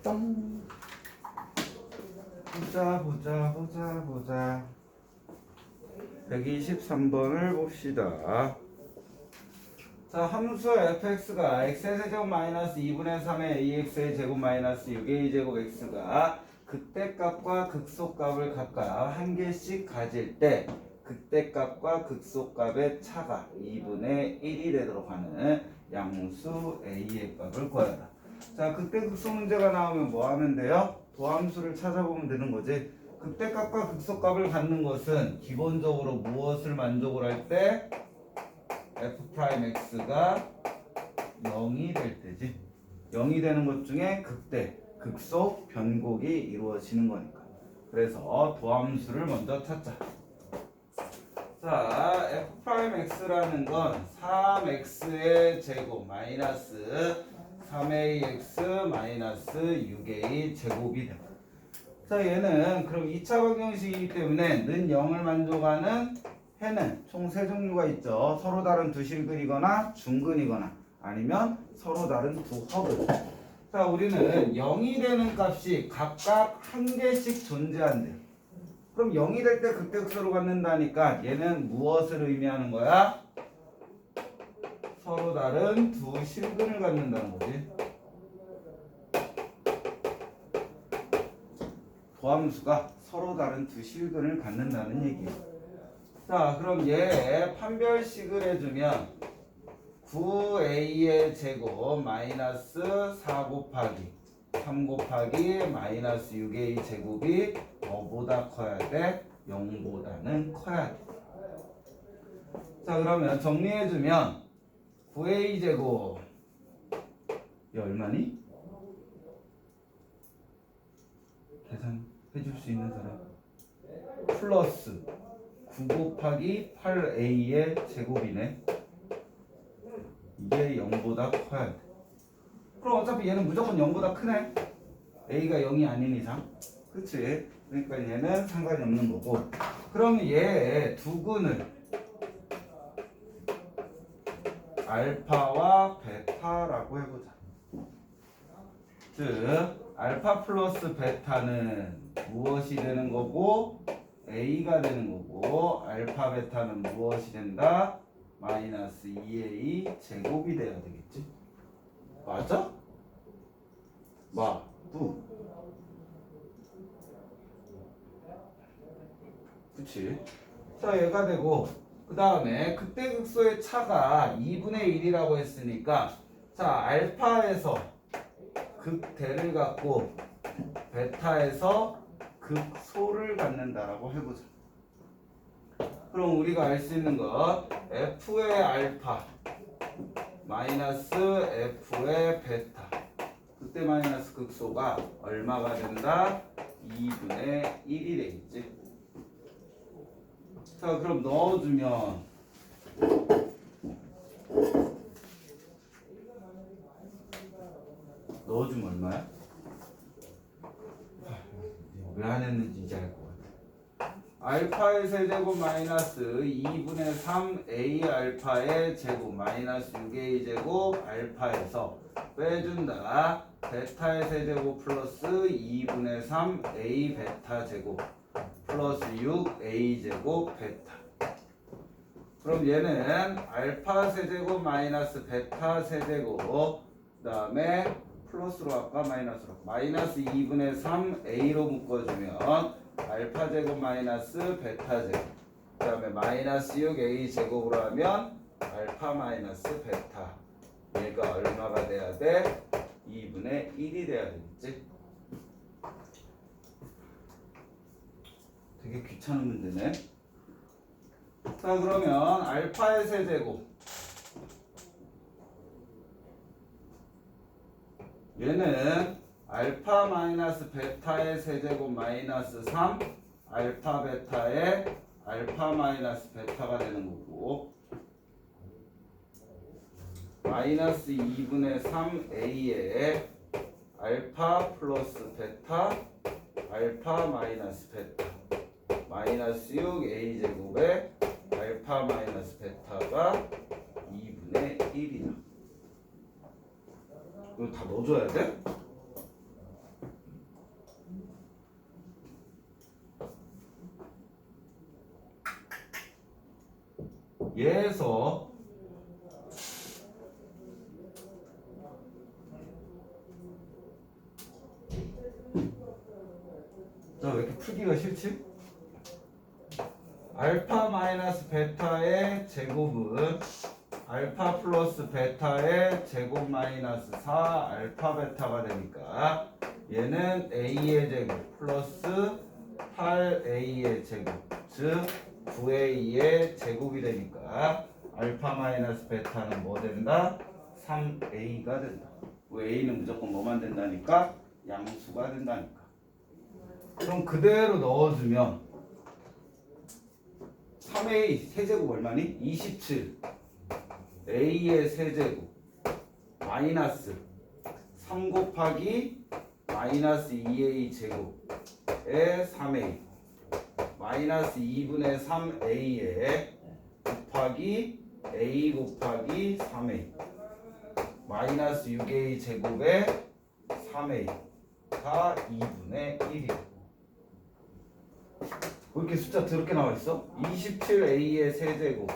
똥. 보자. 123번을 봅시다. 자, 함수 fx가 x의 세제곱 마이너스 2분의 3의 ax의 제곱 마이너스 6a 제곱 x가 극대값과 극소값을 각각 한 개씩 가질 때 극대값과 극소값의 차가 2분의 1이 되도록 하는 양수 a의 값을 구하라. 자, 극대극소 문제가 나오면 뭐 하면 돼요? 도함수를 찾아보면 되는 거지. 극대값과 극소값을 갖는 것은 기본적으로 무엇을 만족을 할 때? f'x가 0이 될 때지. 0이 되는 것 중에 극대, 극소, 변곡이 이루어지는 거니까. 그래서 도함수를 먼저 찾자. 자, f'x라는 건 3x의 제곱 마이너스 3ax 마이너스 6a 제곱이 돼. 자, 얘는 그럼 2차 방정식이기 때문에 는 0을 만족하는 해는 총 3종류가 있죠. 서로 다른 두 실근이거나 중근이거나 아니면 서로 다른 두 허근. 자, 우리는 0이 되는 값이 각각 한 개씩 존재한대. 그럼 0이 될 때 극대극소로 갖는다니까 얘는 무엇을 의미하는 거야? 서로 다른 두 실근을 갖는다는 거지. 도함수가 서로 다른 두 실근을 갖는다는 얘기야. 자, 그럼 얘 판별식을 해주면 9a의 제곱 마이너스 4 곱하기 3 곱하기 마이너스 6a 제곱이 뭐보다 커야 돼? 0보다는 커야 돼. 자, 그러면 정리해주면 9a 제곱 이 얼마니? 계산해줄 수 있는 사람? 플러스 9 곱하기 8a의 제곱이네. 이게 0보다 커야 돼. 그럼 어차피 얘는 무조건 0보다 크네. a가 0이 아닌 이상. 그치? 그러니까 얘는 상관이 없는 거고. 그럼 얘 두 근을 알파와 베타라고 해보자. 즉 알파 플러스 베타는 무엇이 되는 거고 a가 되는 거고 알파 베타는 무엇이 된다? 마이너스 2a 제곱이 돼야 되겠지? 맞아? 맞부. 그치? 자, 얘가 되고 그 다음에 극대극소의 차가 2분의 1이라고 했으니까 자, 알파에서 극대를 갖고 베타에서 극소를 갖는다라고 해보자. 그럼 우리가 알 수 있는 것 f의 알파 마이너스 f의 베타 그때 마이너스 극소가 얼마가 된다? 2분의 1이 되겠지. 자, 그럼 넣어주면 얼마야? 왜 안 했는지 이제 알 것 같아. 알파의 세제곱 마이너스 2분의 3 a 알파의 제곱 마이너스 6a 제곱 알파에서 빼준다. 베타의 세제곱 플러스 2분의 3 a 베타 제곱 플러스 6 a 제곱 베타. 그럼 얘는 알파 세제곱 마이너스 베타 세제곱 그 다음에 플러스로 할까 마이너스로 마이너스 2분의 3 a로 묶어주면 알파 제곱 마이너스 베타 제곱 그 다음에 마이너스 6 a 제곱으로 하면 알파 마이너스 베타 얘가 얼마가 돼야 돼? 2분의 1이 돼야 되겠지? 되게 귀찮은 문제네. 자, 그러면 알파의 세제곱 얘는 알파 마이너스 베타의 세제곱 마이너스 3 알파 베타의 알파 마이너스 베타가 되는 거고 마이너스 2분의 3 a의 알파 플러스 베타 알파 마이너스 베타 마이너스 6 a 제곱에 알파 마이너스 베타가 2분의 1이다. 이거 다 넣어줘야 돼? 얘에서 자, 왜 이렇게 풀기가 싫지? 알파 마이너스 베타의 제곱은 알파 플러스 베타의 제곱 마이너스 4 알파 베타가 되니까 얘는 a의 제곱 플러스 8a의 제곱 즉 9a의 제곱이 되니까 알파 마이너스 베타는 뭐 된다? 3a가 된다. 왜 a는 무조건 뭐만 된다니까? 양수가 된다니까. 그럼 그대로 넣어주면 3a 세제곱 얼마니? 27 a의 세제곱 마이너스 3 곱하기 마이너스 2a 제곱에 3a 마이너스 2분의 3a에 곱하기 a 곱하기 3a 마이너스 6a 제곱에 3a가 2분의 1이야. 왜 이렇게 숫자 더럽게 나와있어? 27a의 세제곱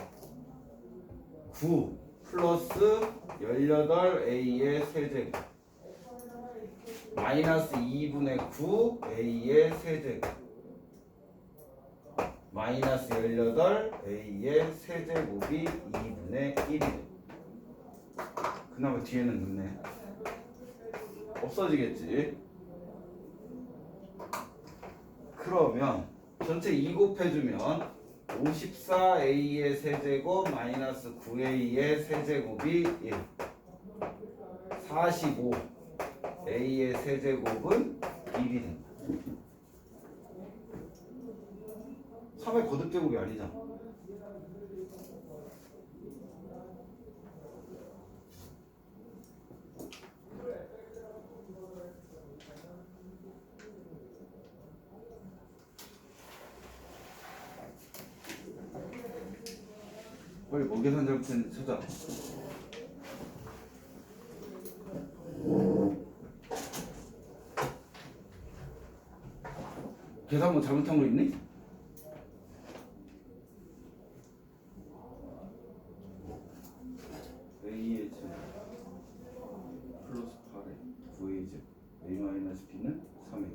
9 플러스 18a의 세제곱 마이너스 2분의 9a의 세제곱 마이너스 18a의 세제곱이 2분의 1이래. 그나마 뒤에는 넣네. 없어지겠지. 그러면 전체 2 곱해주면 54a의 세제곱 마이너스 9a의 세제곱이 1 45a의 세제곱은 1이 된다. 3의 거듭제곱이 아니잖아. 빨리 뭐 계산 잘못했는지 찾아. 계산 뭐 잘못한 거 있니? a의 제곱 플러스 8에 9a 제곱 a 마이너스 b는 3a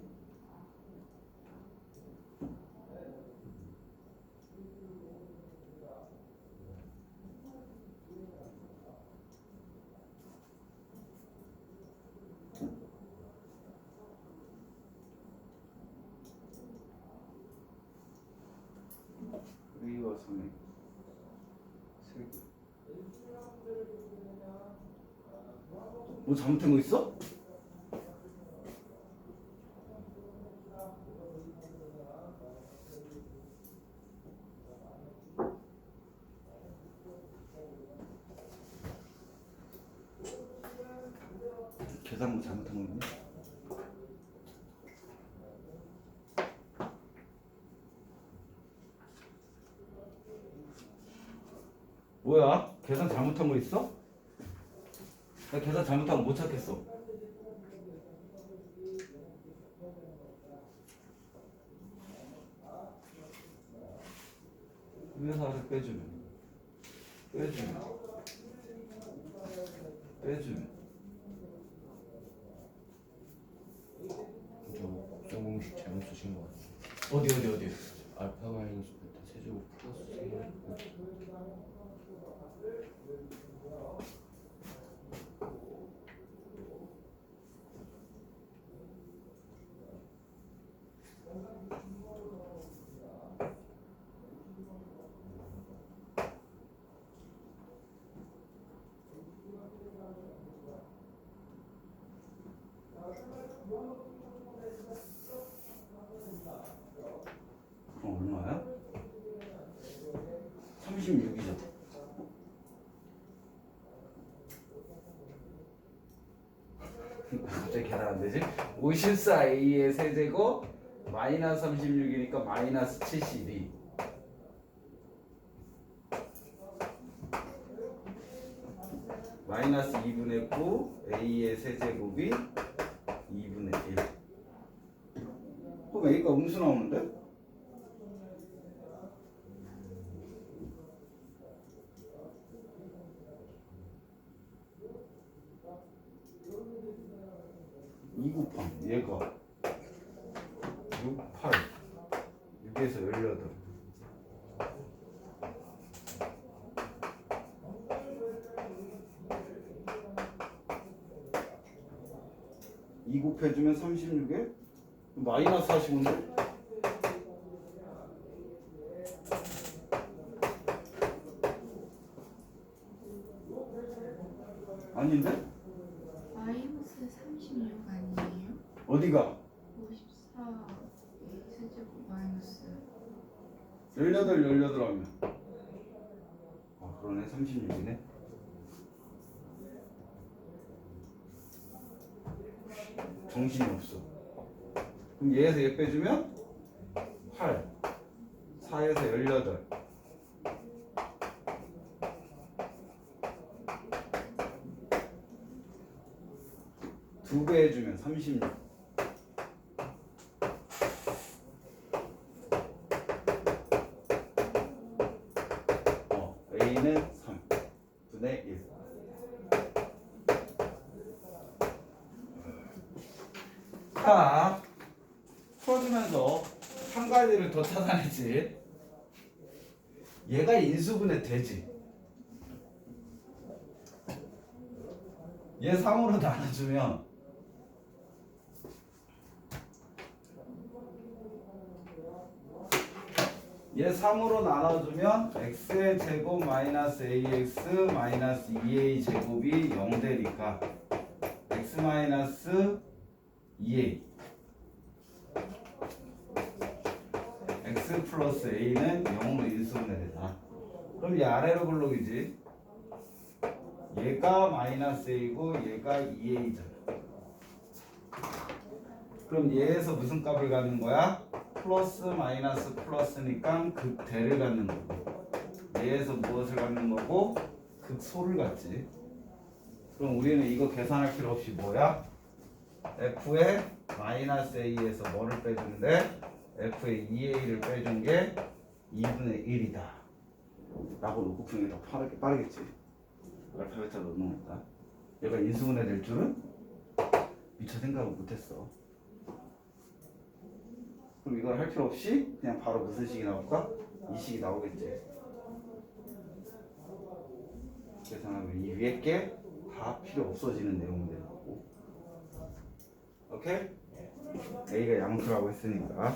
a와 3a 3개. 뭐 잘못된 거 있어? 계산 뭐 잘못한 거 있니? 뭐야? 계산 잘못한 거 있어? 나 계산 잘못한 거 못 찾겠어. 회사를 빼주면 저 국정 공식 잘못 쓰신 것 같아요. 어디 알파 마이너스 베타 세제곱 플러스 세제곱 얼마야? 36이죠. 갑자기 계산 안 되지? 54a의 세제곱 마이너스 36이니까 마이너스 72 마이너스 2분의 9 a의 세제곱이 2분의 1. 그럼 a가 음수 나오는데? 곱함 얘가 6, 8 6에서 18 2 곱해주면 36에 마이너스 45인데? 아닌데? 마이너스 36 아니에요? 어디가? 54 세제곱 마이너스 18 하면 그러네 36이네 정신이 없어 그럼 얘에서 얘 빼주면 8 4에서 18 2배 해주면 36 A는 3분의 1 자, 풀어주면서 한 가지를 더 찾아내지 얘가 인수분해 되지 얘 3으로 나눠주면 얘 3으로 나눠주면 x의 제곱 마이너스 ax 마이너스 2a 제곱이 0 되니까 x 마이너스 2a x 플러스 a는 0으로 인수분해되잖아 그럼 얘 아래로 블록이지 얘가 마이너스 a고 얘가 2a잖아 그럼 얘에서 무슨 값을 갖는 거야? 플러스 마이너스 플러스니까 극대를 갖는 거고 얘에서 무엇을 갖는 거고? 극소를 갖지 그럼 우리는 이거 계산할 필요 없이 뭐야? f의 마이너스 a에서 뭐를 빼주는데 f의 2a를 빼준 게 2분의 1이다 라고 놓고 푸는 게 더 빠르겠지 알파 베타 넣는 거다 얘가 인수분해 될 줄은 미처 생각을 못했어 그럼 이걸 할 필요 없이 그냥 바로 무슨 식이 나올까? 이 식이 나오겠지 계산하면 이 위에 게 다 필요 없어지는 내용이 되는 거고 오케이? A가 양수라고 했으니까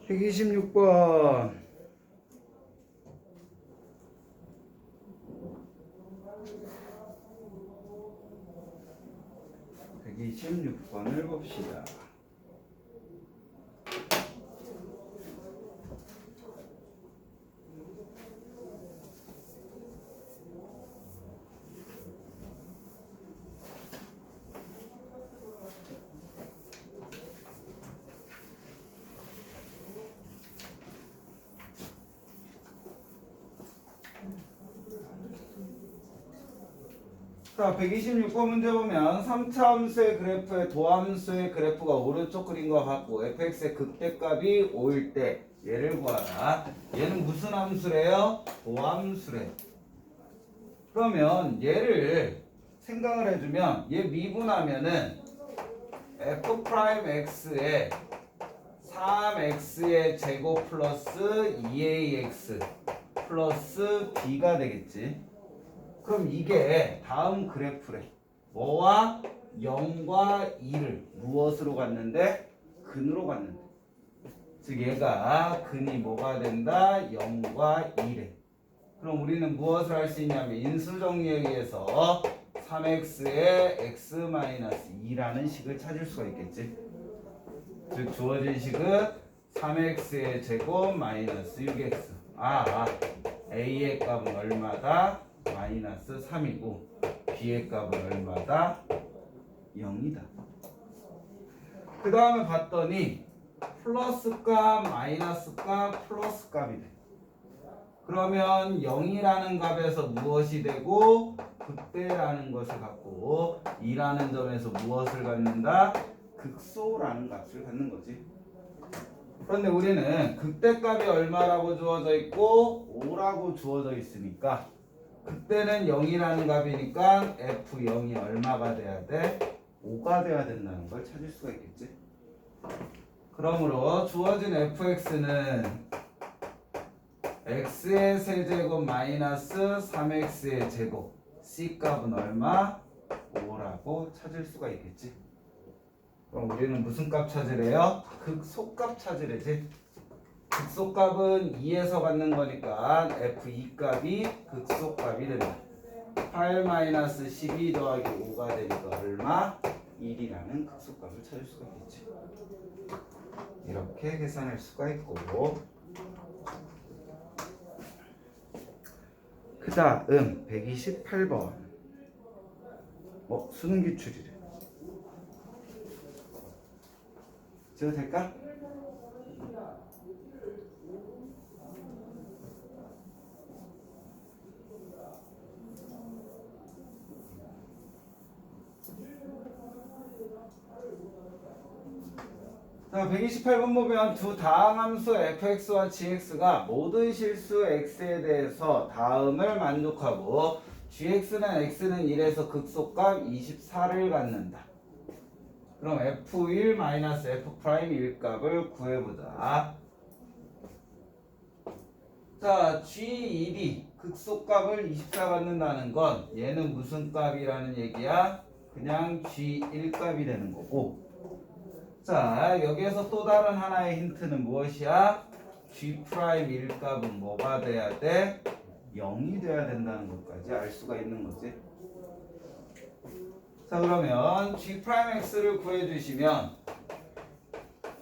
126번 126번을 봅시다 자, 126번 문제 보면 3차 함수의 그래프에 도함수의 그래프가 오른쪽 그림과 같고 fx의 극대값이 5일 때 얘를 구하라. 얘는 무슨 함수래요? 도함수래. 그러면 얘를 생각을 해주면 얘 미분하면은 f'x에 3x의 제곱 플러스 2ax 플러스 b가 되겠지. 그럼 이게 다음 그래프래. 뭐와 0과 2를 무엇으로 갔는데? 근으로 갔는데. 즉 얘가 근이 뭐가 된다? 0과 2래. 그럼 우리는 무엇을 할 수 있냐면 인수정리에 의해서 3x의 x-2라는 식을 찾을 수가 있겠지. 즉 주어진 식은 3x의 제곱 마이너스 6x. A의 값은 얼마다? 마이너스 3이고 B의 값은 얼마다? 0이다. 그 다음에 봤더니 플러스 값, 마이너스 값, 플러스 값이네. 그러면 0이라는 값에서 무엇이 되고 극대라는 것을 갖고 2라는 점에서 무엇을 갖는다? 극소라는 값을 갖는 거지. 그런데 우리는 극대값이 얼마라고 주어져 있고 5라고 주어져 있으니까 그때는 0이라는 값이니까 F0이 얼마가 돼야 돼? 5가 돼야 된다는 걸 찾을 수가 있겠지. 그러므로 주어진 fx는 x의 세제곱 마이너스 3x의 제곱 c 값은 얼마? 5라고 찾을 수가 있겠지. 그럼 우리는 무슨 값 찾으래요? 극소값 찾으래지. 극소값은 2에서 갖는 거니까 f2 값이 극소값이 된다. 8-12 더하기 5가 되니까 얼마? 1이라는 극소값을 찾을 수가 있겠지. 이렇게 계산할 수가 있고, 그 다음 128번 수능 기출이래. 찍어도 될까? 자, 128번 보면 두 다항함수 fx와 gx가 모든 실수 x에 대해서 다음을 만족하고 gx는 x는 1에서 극소값 24를 갖는다. 그럼 f1 마이너스 f'1 값을 구해보자. 자, g1이 극소값을 24 갖는다는 건 얘는 무슨 값이라는 얘기야? 그냥 g1 값이 되는 거고, 자, 여기에서 또 다른 하나의 힌트는 무엇이야? G'1 값은 뭐가 돼야 돼? 0이 돼야 된다는 것까지 알 수가 있는 거지. 자, 그러면 G'X를 구해주시면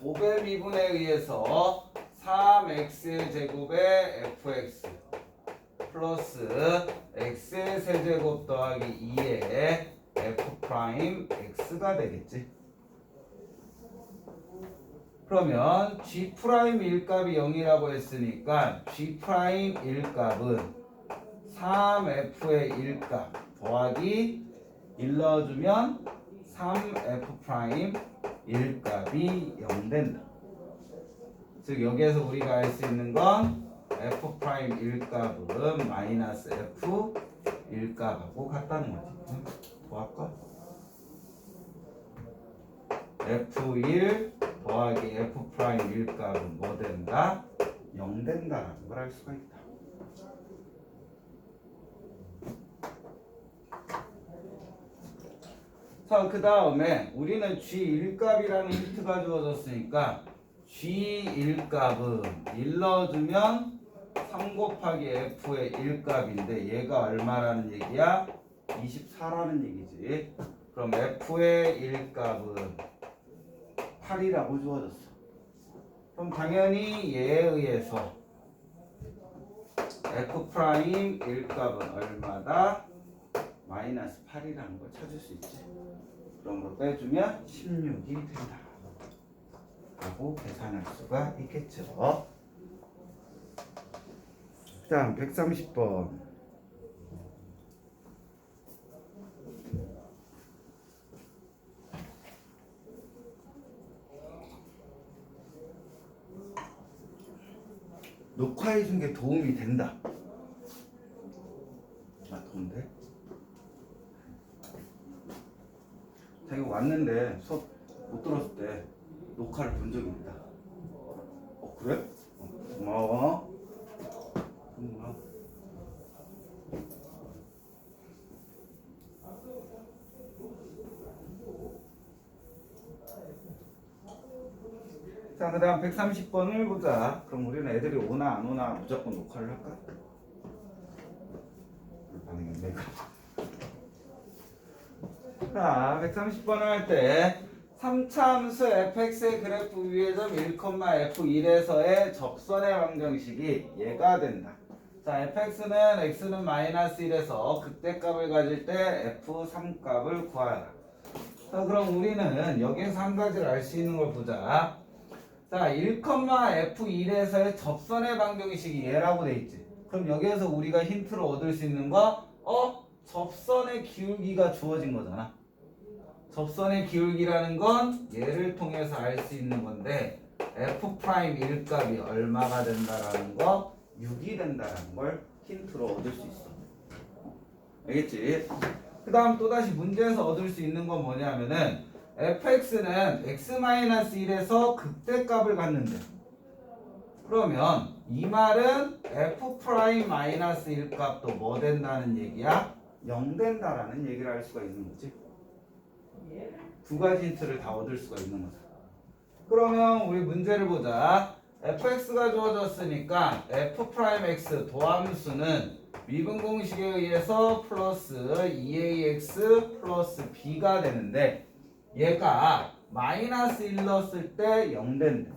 곱의 미분에 의해서 3x의 제곱에 fx 플러스 x의 세제곱 더하기 2의 f'x가 되겠지. 그러면 G'1 값이 0이라고 했으니까 G'1 값은 3f의 1값 더하기 1 넣어주면 3f' 1값이 0 된다. 즉 여기에서 우리가 알 수 있는 건 f' 1값은 마이너스 f 1값하고 같다는 거지. 더 할까? f1 더하기 f'1 값은 뭐 된다? 0 된다라는 걸 알 수가 있다. 자, 그 다음에 우리는 G1 값이라는 힌트가 주어졌으니까 G1 값은 1 넣어주면 3 곱하기 F의 1 값인데 얘가 얼마라는 얘기야? 24라는 얘기지. 그럼 F의 1 값은 8이라고 주어졌어. 그럼 당연히 얘에 의해서 F'1 값은 얼마다? 마이너스 8이라는 걸 찾을 수 있지. 그런 걸 빼주면 16이 된다 라고 계산할 수가 있겠죠. 그 다음 130번 녹화해 준 게 도움이 된다. 아, 도움돼? 자기 왔는데 수업 못 들었을 때 녹화를 본 적이 있다. 그래? 고마워. 고마워. 자, 그 다음 130번을 보자. 그럼 우리는 애들이 오나 안 오나 무조건 녹화를 할까? 반응이 내가. 자, 130번을 할 때 3차 함수 fx의 그래프 위의 점 1,f1에서의 접선의 방정식이 얘가 된다. 자, fx는 x는 마이너스 1에서 극대값을 가질 때 f3 값을 구하라. 자, 그럼 우리는 여기에서 한 가지를 알 수 있는 걸 보자. 자, 1,f1에서의 접선의 방정식이 얘라고 돼 있지. 그럼 여기에서 우리가 힌트를 얻을 수 있는 거, 접선의 기울기가 주어진 거잖아. 접선의 기울기라는 건 얘를 통해서 알 수 있는 건데 f'1 값이 얼마가 된다라는 거, 6이 된다라는 걸 힌트로 얻을 수 있어. 알겠지? 그 다음 또다시 문제에서 얻을 수 있는 건 뭐냐면은 fx는 x-1에서 극대값을 갖는데 그러면 이 말은 f'-1 값도 뭐 된다는 얘기야? 0 된다라는 얘기를 할 수가 있는 거지. 두 가지 힌트를 다 얻을 수가 있는 거죠. 그러면 우리 문제를 보자. fx가 주어졌으니까 f'x 도함수는 미분 공식에 의해서 플러스 2ax 플러스 b가 되는데 얘가 마이너스 1 넣었을 때 0 된대.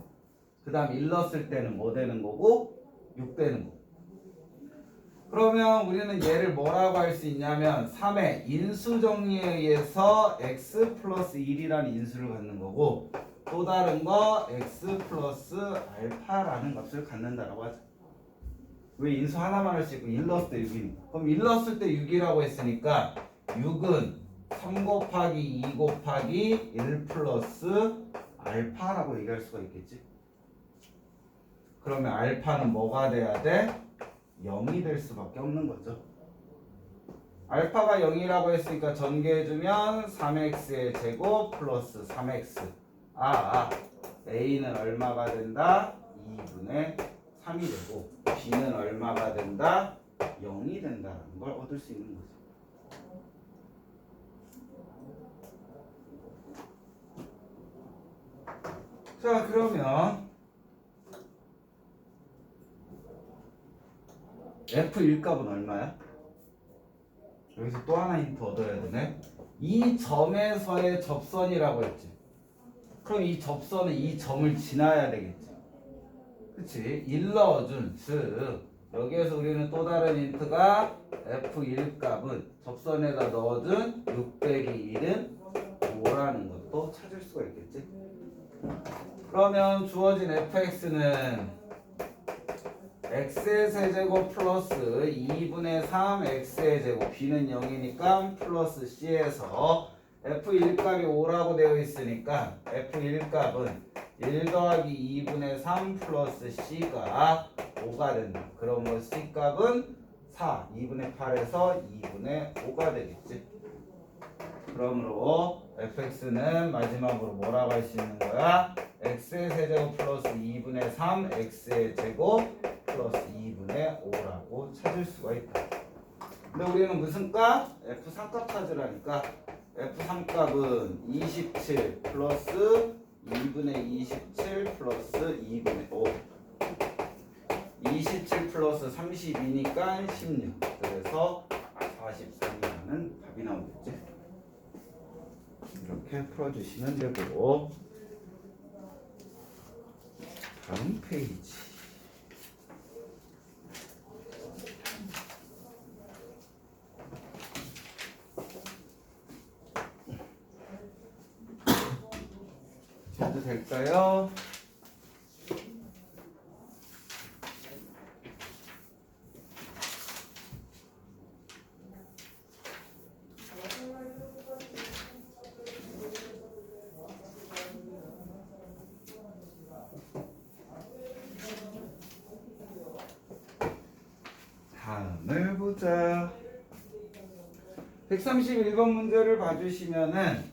그 다음 1 넣었을 때는 뭐 되는 거고? 6 되는 거고. 그러면 우리는 얘를 뭐라고 할 수 있냐면 3의 인수 정리에 의해서 x 플러스 1이라는 인수를 갖는 거고 또 다른 거 x 플러스 알파라는 값을 갖는다라고 하죠. 왜 인수 하나만 할 수 있고 1 넣었을 때 6이니까. 그럼 1 넣었을 때 6이라고 했으니까 6은 3 곱하기 2 곱하기 1 플러스 알파라고 얘기할 수가 있겠지. 그러면 알파는 뭐가 돼야 돼? 0이 될 수밖에 없는 거죠. 알파가 0이라고 했으니까 전개해주면 3x의 제곱 플러스 3x. a는 얼마가 된다? 2분의 3이 되고 b는 얼마가 된다? 0이 된다는 걸 얻을 수 있는 거죠. 자, 그러면 f1 값은 얼마야? 여기서 또 하나 힌트 얻어야 되네. 이 점에서의 접선이라고 했지. 그럼 이 접선은 이 점을 지나야 되겠지. 그치? 1 넣어준 즉 여기에서 우리는 또 다른 힌트가 f1 값은 접선에다 넣어준 6 빼기 1은 5라는 것도 찾을 수가 있겠지. 그러면 주어진 fx는 x의 세제곱 플러스 2분의 3 x의 제곱 b는 0이니까 플러스 c에서 f1 값이 5라고 되어 있으니까 f1 값은 1 더하기 2분의 3 플러스 c가 5가 된다. 그러면 c 값은 4, 2분의 8에서 2분의 5가 되겠지. 그러므로 fx는 마지막으로 뭐라고 할 수 있는 거야? x의 세제곱 플러스 2분의 3 x의 제곱 플러스 2분의 5라고 찾을 수가 있다. 근데 우리는 무슨 값? f3 값 찾으라니까 f3 값은 27 플러스 2분의 27 플러스 2분의 5 27 플러스 32니까 16 그래서 43이라는 답이 나오겠지. 이렇게 풀어주시면 되고 다음 페이지 해도 될까요? 다음을 보자. 131번 문제를 봐주시면은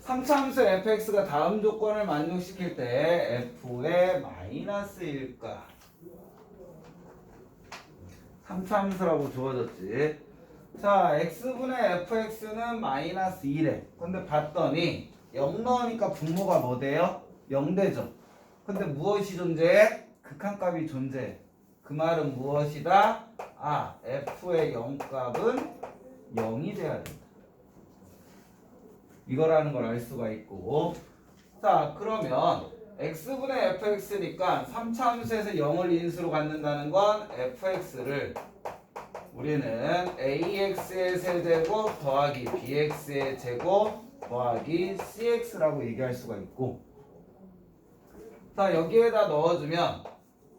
3차함수 fx가 다음 조건을 만족시킬 때 f의 마이너스일까? 3차함수라고 주어졌지. 자, x분의 fx는 마이너스 1에. 근데 봤더니 0 넣으니까 분모가 뭐 돼요? 0 되죠. 근데 무엇이 존재해? 극한값이 존재해. 그 말은 무엇이다? f의 0값은 0이 돼야 된다. 이거라는 걸 알 수가 있고. 자, 그러면 x분의 fx니까 3차 함수에서 0을 인수로 갖는다는 건 fx를 우리는 ax의 세제곱 더하기 bx의 제곱 더하기 cx라고 얘기할 수가 있고, 자, 여기에다 넣어주면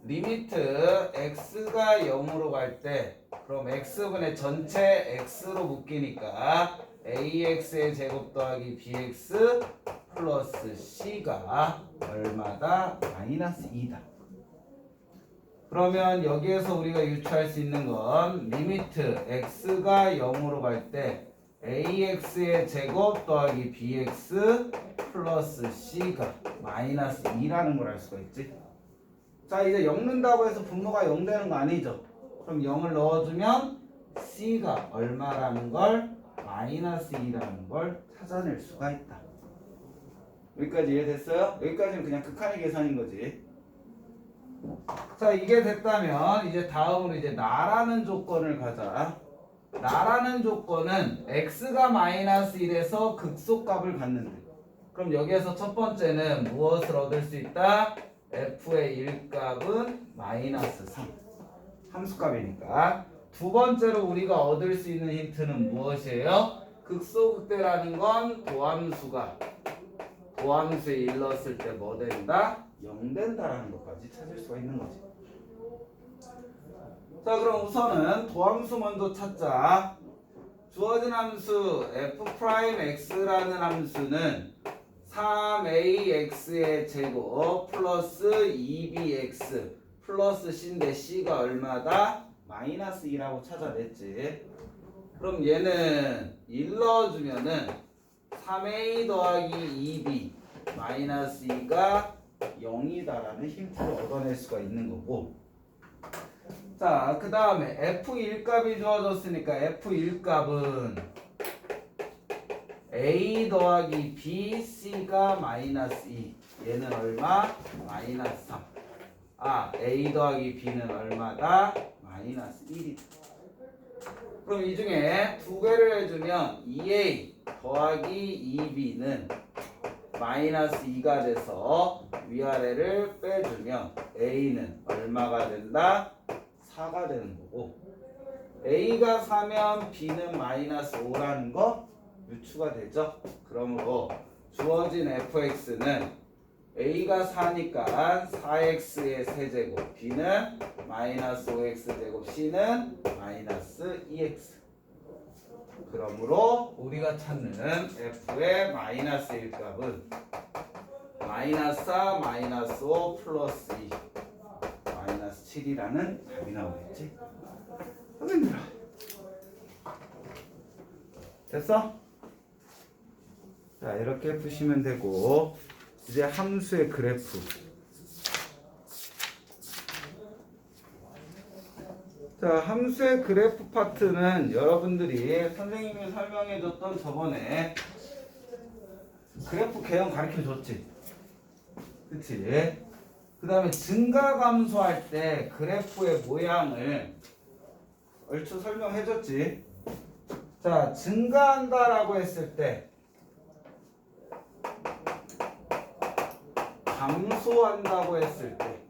리미트 x가 0으로 갈 때 그럼 x분의 전체 x로 묶이니까 ax의 제곱 더하기 bx 플러스 c가 얼마다? 마이너스 2다. 그러면 여기에서 우리가 유추할 수 있는 건 리미트 x가 0으로 갈 때 ax의 제곱 더하기 bx 플러스 c가 마이너스 2라는 걸 알 수가 있지. 자, 이제 엮는다고 해서 분모가 0 되는 거 아니죠? 그럼 0을 넣어주면 c가 얼마라는 걸 마이너스 2라는 걸 찾아낼 수가 있다. 여기까지 이해됐어요? 여기까지는 그냥 극한의 계산인 거지. 자, 이게 됐다면 이제 다음으로 이제 나라는 조건을 가자. 나라는 조건은 x가 마이너스 1에서 극소값을 갖는데, 그럼 여기에서 첫 번째는 무엇을 얻을 수 있다? f의 1값은 마이너스 3 함수값이니까. 두 번째로 우리가 얻을 수 있는 힌트는 무엇이에요? 극소극대라는 건 도함수가 도함수에 1 넣었을 때 뭐 된다? 0 된다라는 것까지 찾을 수가 있는 거지. 자, 그럼 우선은 도함수 먼저 찾자. 주어진 함수 f'x라는 함수는 3ax의 제곱 플러스 2bx 플러스 c인데 c가 얼마다? 마이너스 2라고 찾아냈지. 그럼 얘는 1 넣어주면은 3a 더하기 2b 마이너스 2가 0이다라는 힌트를 얻어낼 수가 있는 거고. 자, 그 다음에 f1값이 주어졌으니까 f1값은 a 더하기 b, c가 마이너스 2 얘는 얼마? 마이너스 3. a 더하기 b는 얼마다? 마이너스 1이다. 그럼 이 중에 두 개를 해주면 2a 더하기 2b는 마이너스 2가 돼서 위아래를 빼주면 a는 얼마가 된다? 4가 되는 거고, a가 4면 b는 마이너스 5라는 거 유추가 되죠. 그러므로 주어진 fx는 a가 4니까 4x의 세제곱, b는 마이너스 5x 제곱, c는 마이너스 2x. 그러므로 우리가 찾는 f의 마이너스 1값은 마이너스 4 마이너스 5 플러스 2 마이너스 7이라는 답이 나오겠지. 선생님들아, 됐어? 자, 이렇게 푸시면 되고, 이제 함수의 그래프. 자, 함수의 그래프 파트는 여러분들이 선생님이 설명해줬던 저번에 그래프 개형 가르쳐줬지. 그치? 그 다음에 증가 감소할 때 그래프의 모양을 얼추 설명해줬지. 자, 증가한다라고 했을 때, 감소한다고 했을 때,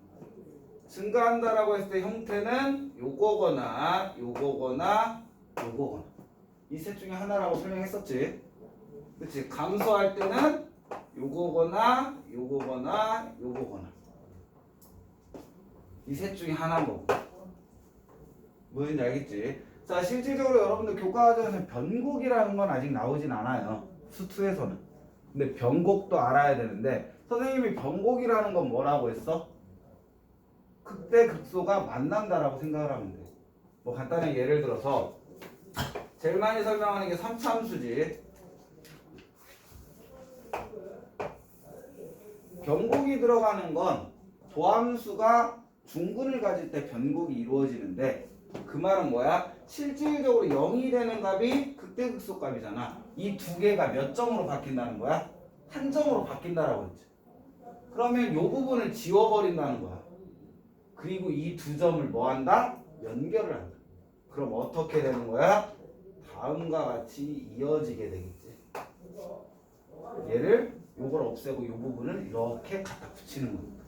증가한다라고 했을 때 형태는 요거거나 요거거나 요거거나 이 셋 중에 하나라고 설명했었지. 그치? 감소할 때는 요거거나 요거거나 요거거나 이 셋 중에 하나인 거고. 뭐인지 알겠지? 자, 실질적으로 여러분들 교과과정에서 변곡이라는 건 아직 나오진 않아요. 수투에서는. 근데 변곡도 알아야 되는데, 선생님이 변곡이라는 건 뭐라고 했어? 극대 극소가 만난다라고 생각을 하면 돼. 뭐 간단하게 예를 들어서 제일 많이 설명하는 게 3차함수지. 변곡이 들어가는 건 도함수가 중근을 가질 때 변곡이 이루어지는데, 그 말은 뭐야? 실질적으로 0이 되는 값이 극대극소 값이잖아. 이 두 개가 몇 점으로 바뀐다는 거야? 한 점으로 바뀐다라고 했지. 그러면 이 부분을 지워버린다는 거야. 그리고 이 두 점을 뭐 한다? 연결을 한다. 그럼 어떻게 되는 거야? 다음과 같이 이어지게 되겠지. 얘를 요걸 없애고 이 부분을 이렇게 갖다 붙이는 겁니다.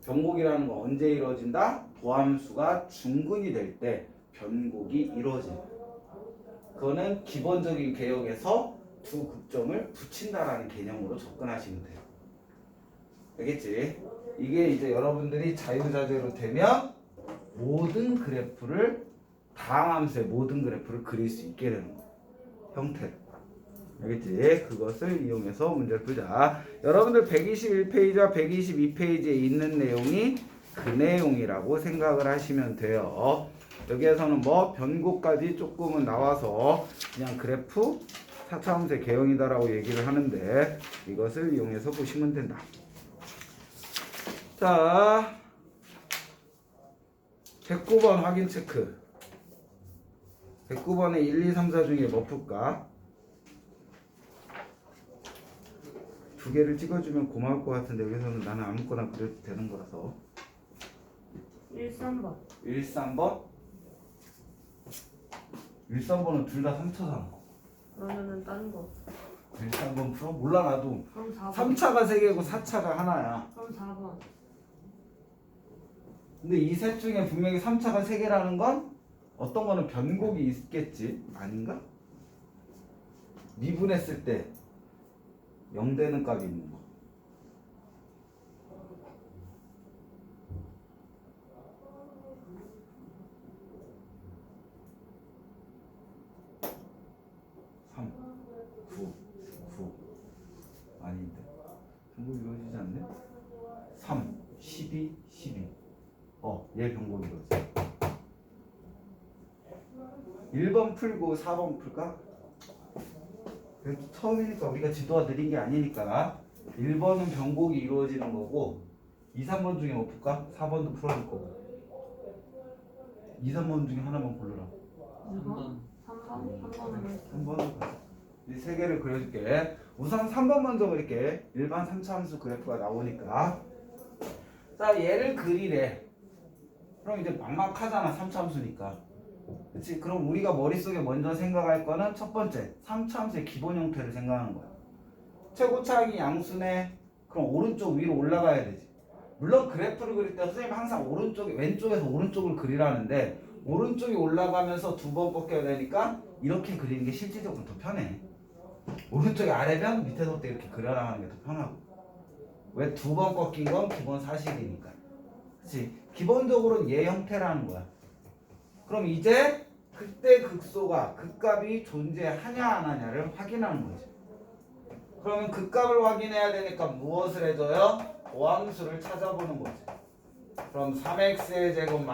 변곡이라는 건 언제 이루어진다? 도함수가 중근이 될 때 변곡이 이루어진다. 그거는 기본적인 개혁에서 두 극점을 붙인다라는 개념으로 접근하시면 돼요. 알겠지? 이게 이제 여러분들이 자유자재로 되면 모든 그래프를, 다함수의 모든 그래프를 그릴 수 있게 되는 거예요. 형태를. 알겠지? 그것을 이용해서 문제를 풀자. 여러분들 121페이지와 122페이지에 있는 내용이 그 내용이라고 생각을 하시면 돼요. 여기에서는 뭐 변곡까지 조금은 나와서 그냥 그래프 4차함수의 개형이다라고 얘기를 하는데 이것을 이용해서 보시면 된다. 자, 109번 확인 체크. 109번에 1, 2, 3, 4 중에 뭐 풀까? 두 개를 찍어주면 고마울 것 같은데 여기서는 나는 아무거나 그려도 되는 거라서 1, 3번. 1, 3번? 1, 3번은 둘 다 3차잖아. 그러면은 딴 거. 1, 3번 풀어? 몰라 나도. 그럼 4번. 3차가 3개고 4차가 하나야. 그럼 4번. 근데 이 셋 중에 분명히 3차가 3개라는 건 어떤 거는 변곡이 있겠지? 아닌가? 미분했을 때 0 되는 값이 있는 거. 아닌데 변곡 이루어지지 않네? 3, 12, 12 얘 변곡 이루어지 1번 풀고 4번 풀까? 그래도 처음이니까 우리가 지도가 느린 게 아니니까 1번은 변곡이 이루어지는 거고 2, 3번 중에 뭐 풀까? 4번도 풀어줄 거고 2, 3번 중에 하나만 고르라 2번? 3번? 3번은 3번은 이 세 개를 그려줄게. 우선 3번 먼저 그릴게. 일반 3차 함수 그래프가 나오니까. 자, 얘를 그리래. 그럼 이제 막막하잖아. 3차 함수니까. 그치? 그럼 우리가 머릿속에 먼저 생각할 거는 첫 번째 3차 함수의 기본 형태를 생각하는 거야. 최고차항이 양수네. 그럼 오른쪽 위로 올라가야 되지. 물론 그래프를 그릴 때 선생님 항상 왼쪽에서 오른쪽을 그리라는데 오른쪽이 올라가면서 두 번 꺾여야 되니까 이렇게 그리는 게 실질적으로 더 편해. 오른쪽에 아래면 밑에서부터 이렇게 그려나가는 게 더 편하고. 왜 두 번 꺾인 건 기본 사실이니까. 그치? 기본적으로는 얘 형태라는 거야. 그럼 이제 그때 극소가 극값이 존재하냐 안 하냐를 확인하는 거지. 그러면 극값을 확인해야 되니까 무엇을 해줘요? 보함수를 찾아보는 거지. 그럼 3x의 제곱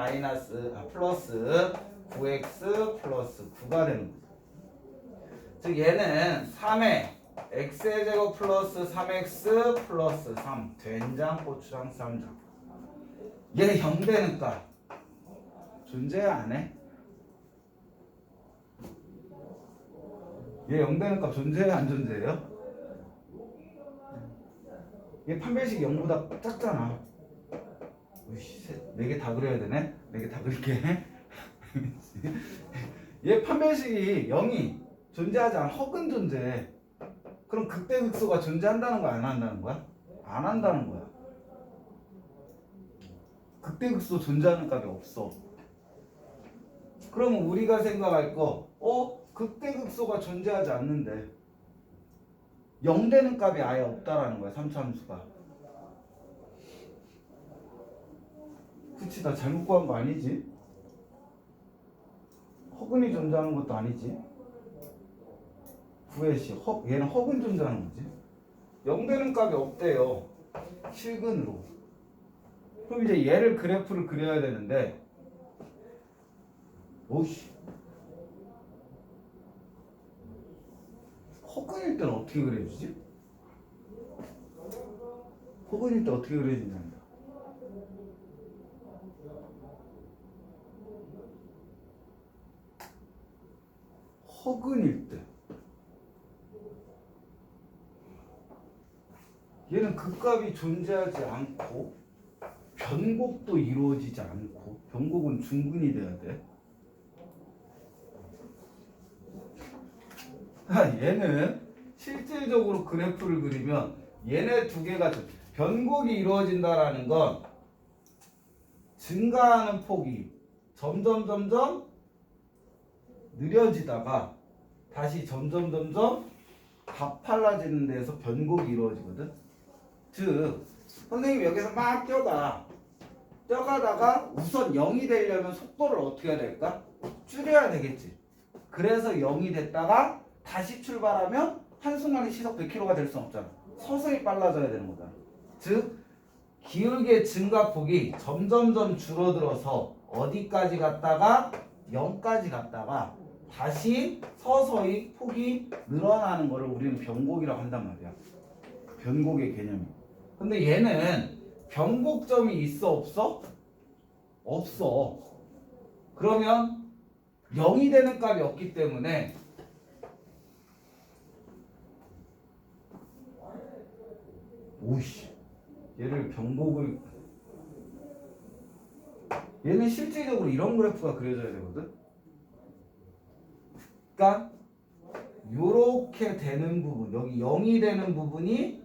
플러스 9x 플러스 9가 되는 거지. 즉 얘는 3의 x의 제곱 플러스 3x 플러스 3 된장 고추장 쌈장 얘 0 되니까 존재 안 해? 얘 0 되니까 존재해 안 존재해요? 얘 판별식이 0보다 작잖아. 으이씨, 4개 다 그려야 되네? 4개 다 그릴게. 얘 판별식이 0이 존재하지 않아. 허근 존재해. 그럼 극대극소가 존재한다는 거야? 안 한다는 거야? 안 한다는 거야. 극대극소 존재하는 값이 없어. 그러면 우리가 생각할 거 극대극소가 존재하지 않는데 0 되는 값이 아예 없다라는 거야. 3차 함수가. 그치? 나 잘못 구한 거 아니지? 허근이 존재하는 것도 아니지? 9의 시 얘는 허근 존재하는 거지. 0 되는 값이 없대요. 실근으로. 그럼 이제 얘를 그래프를 그려야 되는데 오씨 허근일 때는 어떻게 그려주지? 허근일 때 어떻게 그려지냐면 허근일 때 얘는 극값이 존재하지 않고 변곡도 이루어지지 않고 변곡은 중근이 돼야 돼. 얘는 실질적으로 그래프를 그리면 얘네 두 개가 변곡이 이루어진다라는 건 증가하는 폭이 점점 느려지다가 다시 점점 가팔라지는 데서 변곡이 이루어지거든. 즉 선생님이 여기서 막 뛰어가다가 우선 0이 되려면 속도를 어떻게 해야 될까? 줄여야 되겠지. 그래서 0이 됐다가 다시 출발하면 한순간에 시속 100km가 될 수 없잖아. 서서히 빨라져야 되는 거잖아. 즉 기울기의 증가폭이 점점점 줄어들어서 어디까지 갔다가 0까지 갔다가 다시 서서히 폭이 늘어나는 거를 우리는 변곡이라고 한단 말이야. 변곡의 개념이. 근데 얘는 변곡점이 있어 없어? 없어. 그러면 0이 되는 값이 없기 때문에 오이씨 얘를 변곡을 얘는 실질적으로 이런 그래프가 그려져야 되거든. 그러니까 요렇게 되는 부분 여기 0이 되는 부분이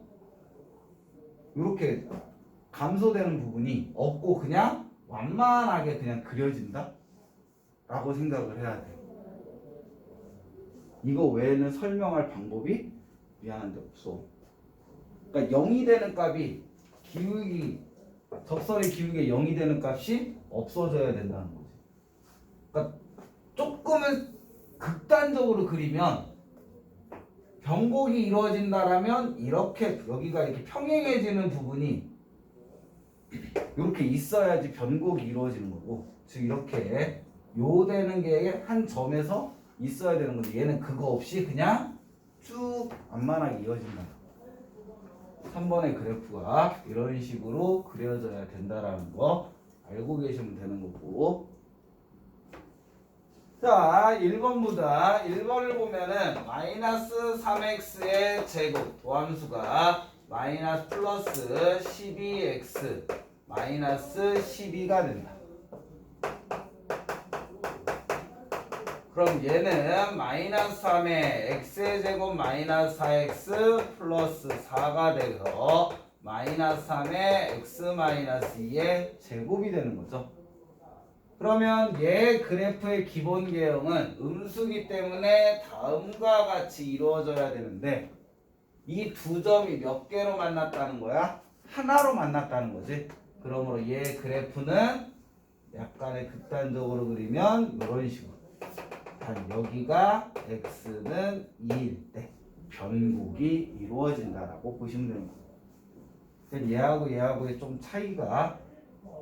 요렇게 감소되는 부분이 없고 그냥 완만하게 그냥 그려진다 라고 생각을 해야 돼. 이거 외에는 설명할 방법이 미안한데 없어. 그러니까 0이 되는 값이 기울기 적설의 기울기가 0이 되는 값이 없어져야 된다는 거지. 그러니까 조금은 극단적으로 그리면 변곡이 이루어진다라면 이렇게 여기가 이렇게 평행해지는 부분이 이렇게 있어야지 변곡이 이루어지는 거고, 즉 이렇게 요 되는 게 한 점에서 있어야 되는 건데 얘는 그거 없이 그냥 쭉 완만하게 이어진다. 3번의 그래프가 이런 식으로 그려져야 된다라는 거 알고 계시면 되는 거고. 자, 1번 보자. 1번을 보면은 마이너스 3x의 제곱 도함수가 마이너스 플러스 12x 마이너스 12가 된다. 그럼 얘는 마이너스 3에 x의 제곱 마이너스 4x 플러스 4가 돼서 마이너스 3에 x 마이너스 2의 제곱이 되는 거죠. 그러면 얘 그래프의 기본 개형은 음수기 때문에 다음과 같이 이루어져야 되는데 이 두 점이 몇 개로 만났다는 거야? 하나로 만났다는 거지. 그러므로 얘 그래프는 약간의 극단적으로 그리면 이런 식으로 단 여기가 x는 2일 때 변곡이 이루어진다라고 보시면 됩니다. 얘하고 얘하고의 좀 차이가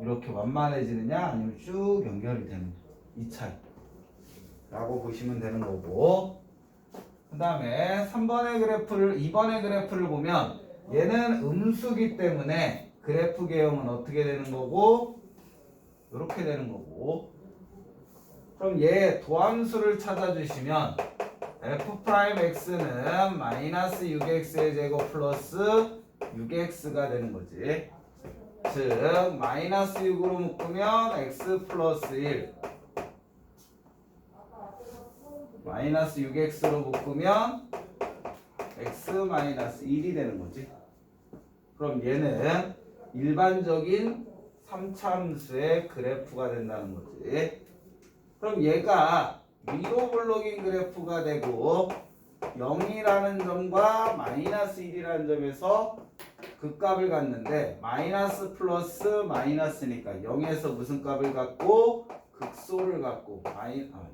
이렇게 완만해지느냐 아니면 쭉 연결이 되느냐 이 차이라고 보시면 되는 거고, 그 다음에 2번의 그래프를 보면 얘는 음수기 때문에 그래프 개형은 어떻게 되는 거고 이렇게 되는 거고, 그럼 얘 도함수를 찾아주시면 f'x는 마이너스 6x의 제곱 플러스 6x가 되는 거지. 즉 마이너스 6으로 묶으면 x 플러스 1 마이너스 6x로 묶으면 x 마이너스 1이 되는 거지. 그럼 얘는 일반적인 3차함수의 그래프가 된다는 거지. 그럼 얘가 위로 블록인 그래프가 되고 0이라는 점과 마이너스 1이라는 점에서 극값을 갖는데 마이너스 플러스 마이너스니까 0에서 무슨 값을 갖고 극소를 갖고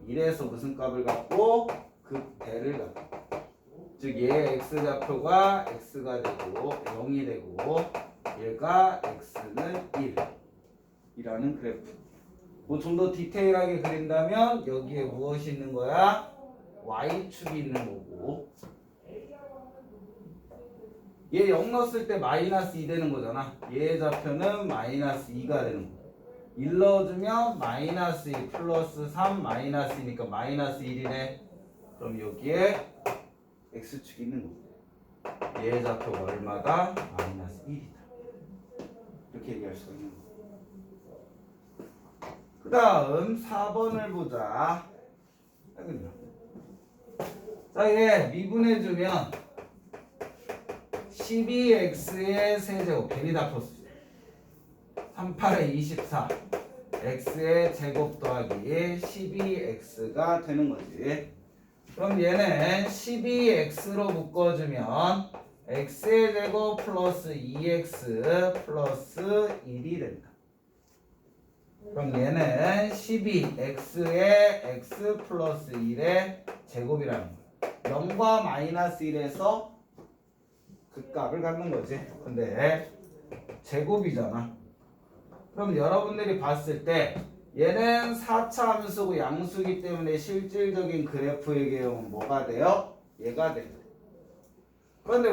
1에서 무슨 값을 갖고 극대를 갖고, 즉 얘의 x좌표가 x가 되고 0이 되고 얘가 x는 1이라는 그래프. 뭐 좀 더 디테일하게 그린다면 여기에 무엇이 있는 거야? y축이 있는 거고, 얘 0 넣었을 때 마이너스 2 되는 거잖아. 얘의 좌표는 마이너스 2가 되는 거야. 1 넣어주면 마이너스 2 플러스 3 마이너스 2니까 마이너스 1이네. 그럼 여기에 x축이 있는 거고 얘의 좌표가 얼마다? 마이너스 1이다. 이렇게 얘기할 수가 있는 거고. 그 다음 4번을 보자. 자, 얘 미분해주면 12x의 세제곱 괜히 다 풀었어. 38에 24 x의 제곱 더하기 12x가 되는 거지. 그럼 얘는 12x로 묶어주면 x의 제곱 플러스 2x 플러스 1이 된다. 그럼 얘는 12x의 x 플러스 1의 제곱이라는 거야. 0과 마이너스 1에서 그 값을 갖는 거지. 근데 제곱이잖아. 그럼 여러분들이 봤을 때 얘는 4차 함수고 양수기 때문에 실질적인 그래프의 개형은 뭐가 돼요? 얘가 돼요. 그런데